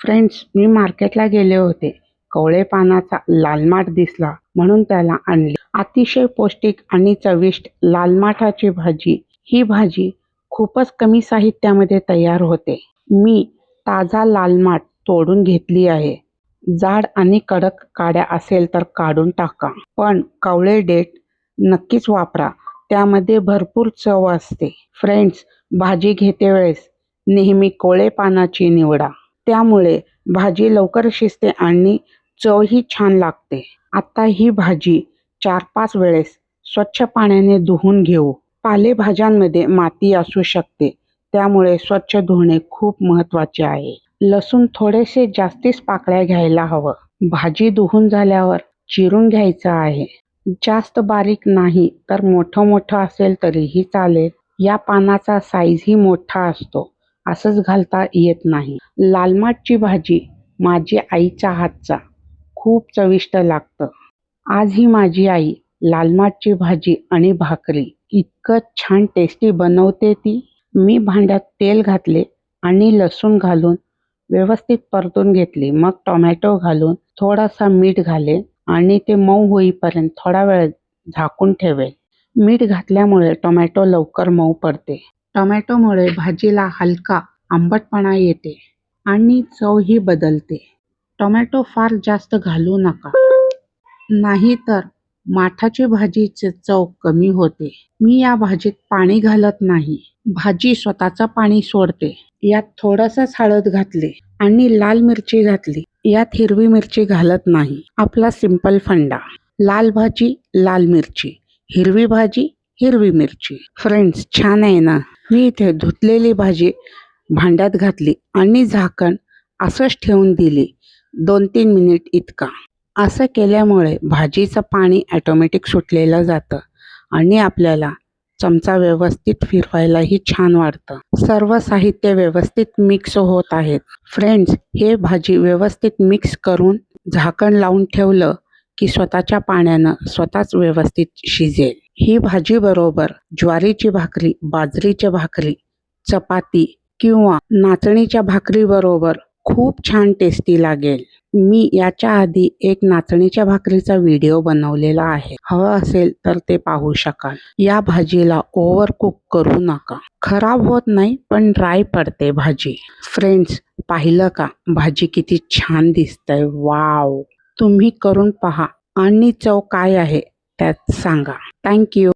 Friends, मी मार्केटला गेले होते. कवळे पानाचा लाल माठ दिसला म्हणून त्याला आणले. अतिशय पौष्टिक आणि चविष्ट लाल माठाची भाजी. ही भाजी खूपच कमी साहित्यामध्ये तयार होते. मी ताजा लाल माठ तोडून घेतली आहे. जाड आणि कडक काड्या असेल तर काढून टाका. पण कवळे देठ नक्कीच वापरा. त्यामध्ये भरपूर चव असते. फ्रेंड्स, भाजी घेते वेळेस नेहमी कोवळे पानाची निवडा. त्यामुळे भाजी लवकर शिजते आणि चवही छान लागते. आता ही भाजी 4-5 वेळेस स्वच्छ पाण्याने धुवून घेऊ. पालेभाज्यांमध्ये माती असू शकते, त्यामुळे स्वच्छ धुणे खूप महत्त्वाचे आहे. लसूण थोडेसे जास्तीच पाकळ्या घ्यायला हवं. भाजी धुवून झाल्यावर चिरून घ्यायचं आहे. जास्त बारीक नाही तर मोठं असेल तरीही चालेल. या पानाचा साईजही मोठा असतो. असंच घालता येत नाही. लाल माठची भाजी माझी आईच्या हातचा खूप चविष्ट लागतं. आज ही माझी आई लाल माठची भाजी आणि भाकरी इतकं छान टेस्टी बनवते ती. मी भांड्यात तेल घातले आणि लसूण घालून व्यवस्थित परतून घेतली. मग टोमॅटो घालून थोडासा मीठ घालेन आणि ते मऊ होईपर्यंत थोडा वेळ झाकून ठेवेल. मीठ घातल्यामुळे टोमॅटो लवकर मऊ पडते. टोमॅटोमुळे भाजीला हलका आंबटपणा येते आणि चवही बदलते. टोमॅटो फार जास्त घालू नका, नाहीतर माठाची भाजीची चव कमी होते. मी या भाजीत पाणी घालत नाही. भाजी स्वतःचं पाणी सोडते. यात थोडंसंच हळद घातली आणि लाल मिरची घातली. यात हिरवी मिरची घालत नाही. आपला सिंपल फंडा. लाल भाजी लाल मिरची, हिरवी भाजी हिरवी मिरची. फ्रेंड्स, छान आहे ना? मी इथे धुतलेली भाजी भांड्यात घातली आणि झाकण असंच ठेवून दिली 2-3 मिनिट इतका. असं केल्यामुळे भाजीचं पाणी ॲटोमॅटिक सुटलेलं जातं आणि आपल्याला चमचा व्यवस्थित फिरवायलाही छान वाटतं. सर्व साहित्य व्यवस्थित मिक्स होत आहेत. फ्रेंड्स, हे भाजी व्यवस्थित मिक्स करून झाकण लावून ठेवलं की स्वतःच्या पाण्यानं स्वतःच व्यवस्थित शिजेल. ही भाजी बरोबर ज्वारीची भाकरी, बाजरीची भाकरी, चपाती किंवा नाचणीच्या भाकरी बरोबर खूप छान टेस्टी लागेल. मी याच्या आधी एक नाचणीच्या भाकरीचा व्हिडिओ बनवलेला आहे. हवं असेल तर ते पाहू शकाल. या भाजीला ओव्हर कुक करू नका. खराब होत नाही पण ड्राय पडते भाजी. फ्रेंड्स, पाहिलं का भाजी किती छान दिसतंय? वाव! तुम्ही करून पहा आणि चव काय आहे त्यात सांगा. थँक्यू.